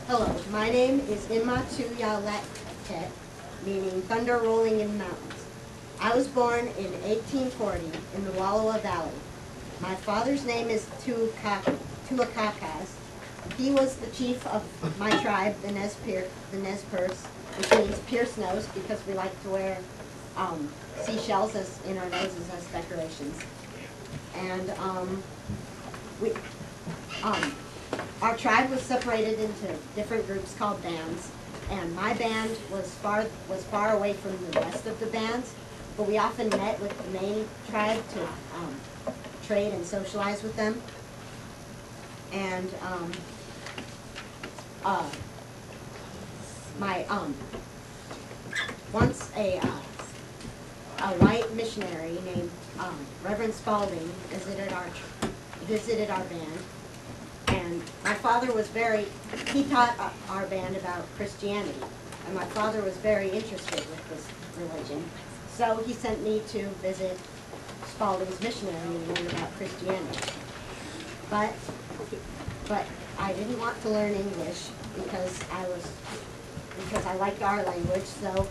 Hello, my name is Imatuyaletket, meaning thunder rolling in the mountains. I was born in 1840 in the Wallowa Valley. My father's name is Tuakakas. He was the chief of my tribe, the Nez Perce, which means pierced nose because we like to wear seashells in our noses as decorations. And our tribe was separated into different groups called bands, and my band was far away from the rest of the bands, but we often met with the main tribe to trade and socialize with them. And once a white missionary named Reverend Spalding visited our band. And my father was he taught our band about Christianity, and my father was very interested with this religion. So he sent me to visit Spalding's missionary and learn about Christianity. But I didn't want to learn English because I liked our language. So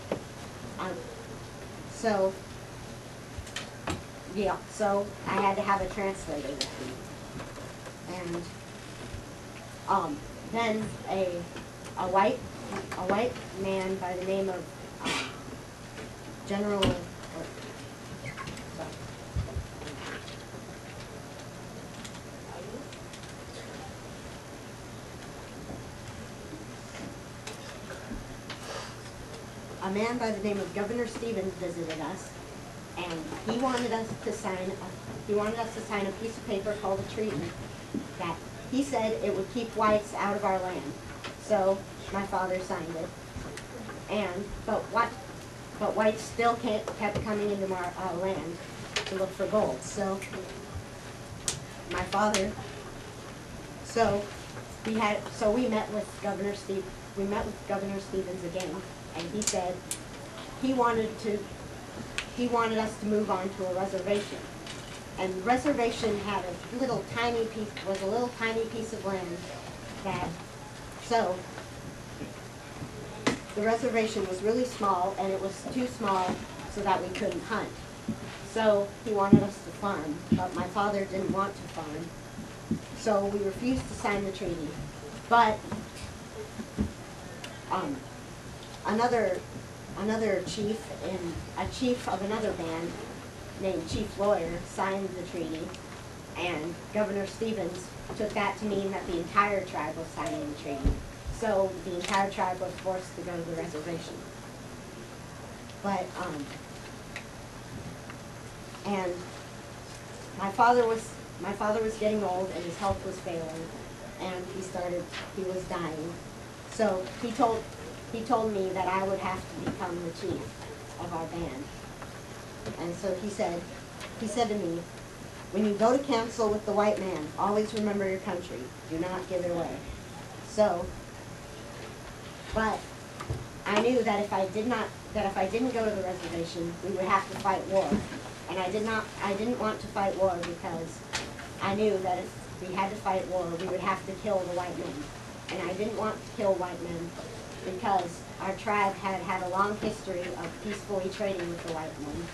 I had to have a translator with me. And then a white man by the name of a man by the name of Governor Stevens visited us, and he wanted us to sign a piece of paper called a treaty that he said it would keep whites out of our land. So my father signed it, but whites still kept coming into our land to look for gold. So we met with Governor Stevens again, and he said he wanted us to move on to a reservation. And the reservation had a little tiny piece of land so the reservation was really small, and it was too small so that we couldn't hunt. So he wanted us to farm, but my father didn't want to farm. So we refused to sign the treaty. But another chief a chief of another band named Chief Lawyer signed the treaty, and Governor Stevens took that to mean that the entire tribe was signing the treaty. So the entire tribe was forced to go to the reservation. But and my father was getting old, and his health was failing, and he was dying. So he told me that I would have to become the chief of our band. And so he said to me, when you go to council with the white man, always remember your country. Do not give it away. But I knew that if I didn't go to the reservation, we would have to fight war. And I didn't want to fight war because I knew that if we had to fight war, we would have to kill the white men. And I didn't want to kill white men because our tribe had a long history of peacefully trading with the white men.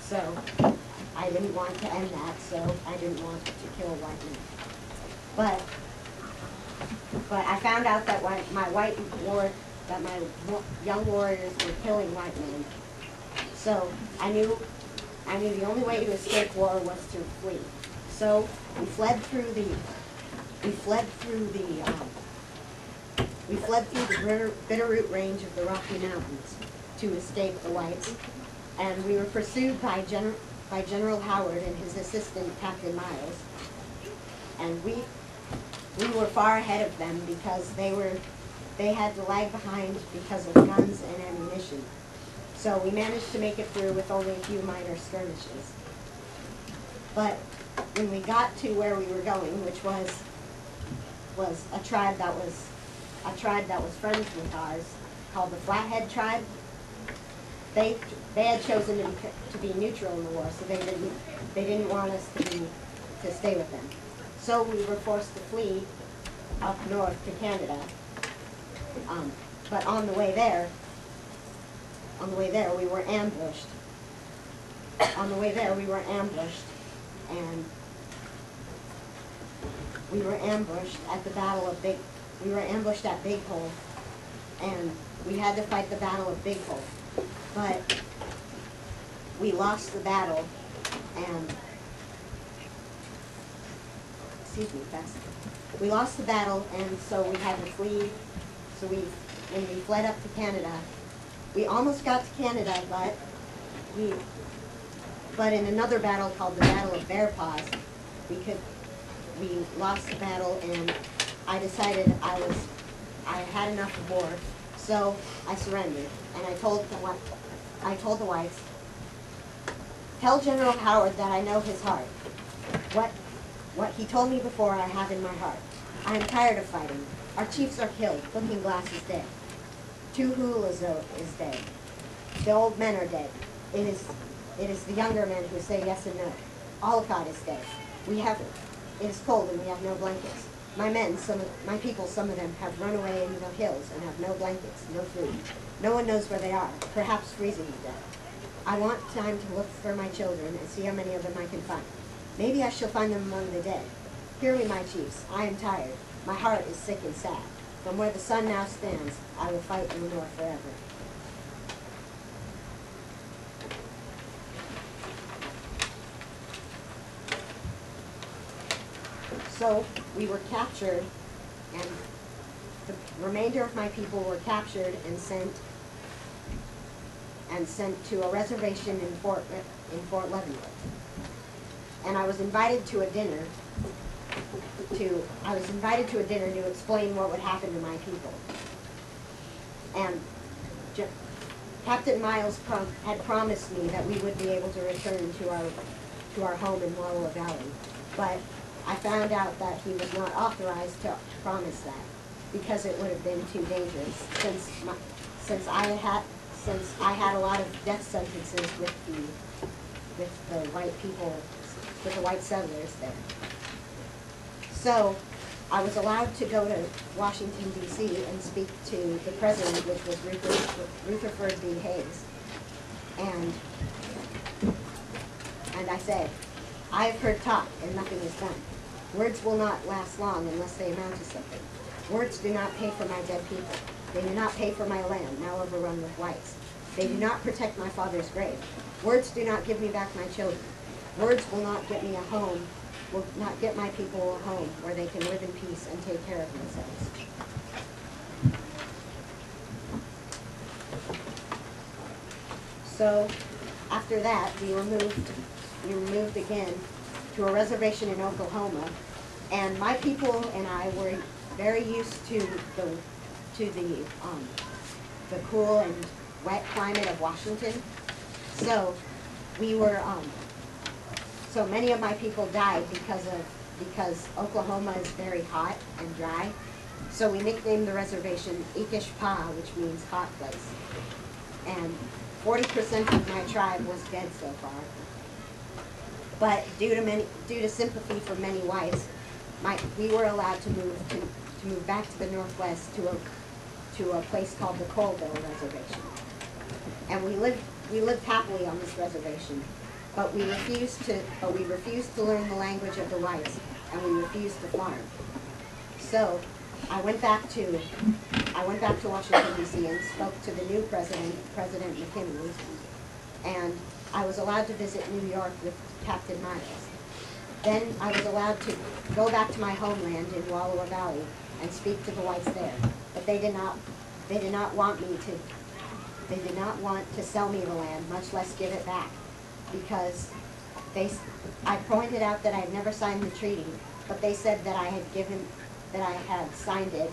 So I didn't want to end that, so I didn't want to kill white men. But I found out that my young warriors were killing white men. So I knew the only way to escape war was to flee. So we fled through the Bitterroot Range of the Rocky Mountains to escape the whites, and we were pursued by General Howard and his assistant Captain Miles, and we were far ahead of them because they had to lag behind because of guns and ammunition. So we managed to make it through with only a few minor skirmishes. But when we got to where we were going, which was a tribe that was friends with ours, called the Flathead tribe, they had chosen to be neutral in the war, so they didn't want us to stay with them. So we were forced to flee up north to Canada, But on the way there, we were ambushed. On the way there, we were ambushed, and we were ambushed at the Battle of Big. We were ambushed at Big Hole, and we had to fight the Battle of Big Hole. But we lost the battle, and we lost the battle, and so we had to flee. So when we fled up to Canada, we almost got to Canada, but in another battle called the Battle of Bear Paws, we lost the battle, and I decided I had enough of war, so I surrendered, and I told the whites, tell General Howard that I know his heart. What he told me before I have in my heart. I am tired of fighting. Our chiefs are killed. Looking Glass is dead. Tuhulozo is dead. The old men are dead. It is the younger men who say yes and no. Olcott is dead. It is cold and we have no blankets. My men, my people, some of them have run away into the hills and have no blankets, no food. No one knows where they are, perhaps freezing to death. I want time to look for my children and see how many of them I can find. Maybe I shall find them among the dead. Hear me, my chiefs. I am tired. My heart is sick and sad. From where the sun now stands, I will fight in the north forever. So we were captured, and the remainder of my people were captured and sent to a reservation in Fort Leavenworth. And I was invited to a dinner to explain what would happen to my people. And Captain Miles had promised me that we would be able to return to our home in Wallowa Valley, but I found out that he was not authorized to promise that because it would have been too dangerous. Since I had a lot of death sentences with the white people, with the white settlers there. So I was allowed to go to Washington, D.C. and speak to the president, which was Rutherford B. Hayes. And I said, I have heard talk and nothing is done. Words will not last long unless they amount to something. Words do not pay for my dead people. They do not pay for my land, now overrun with whites. They do not protect my father's grave. Words do not give me back my children. Words will not get me a home, will not get my people a home where they can live in peace and take care of themselves. So after that, we were moved again to a reservation in Oklahoma, and my people and I were very used to the cool and wet climate of Washington. So we were so many of my people died because Oklahoma is very hot and dry. So we nicknamed the reservation Ikish Pa, which means hot place. And 40% of my tribe was dead so far. But due to sympathy for many whites, we were allowed to move back to the Northwest to a place called the Colville Reservation. And we lived happily on this reservation, but we refused to learn the language of the whites, and we refused to farm. So I went back to Washington, D.C. and spoke to the new president, President McKinley, and I was allowed to visit New York with Captain Miles. Then I was allowed to go back to my homeland in Wallowa Valley and speak to the whites there. But they did not want to sell me the land, much less give it back, because I pointed out that I had never signed the treaty, but they said that I had signed it,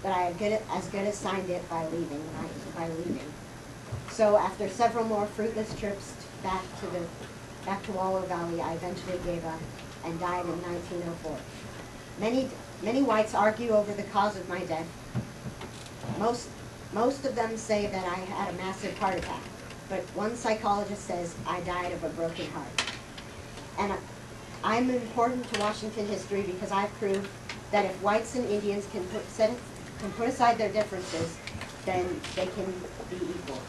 that I had as good as signed it by leaving. So after several more fruitless trips back to Wallowa Valley, I eventually gave up and died in 1904. Many whites argue over the cause of my death. Most of them say that I had a massive heart attack, but one psychologist says I died of a broken heart. And I'm important to Washington history because I've proved that if whites and Indians can can put aside their differences, then they can be equal.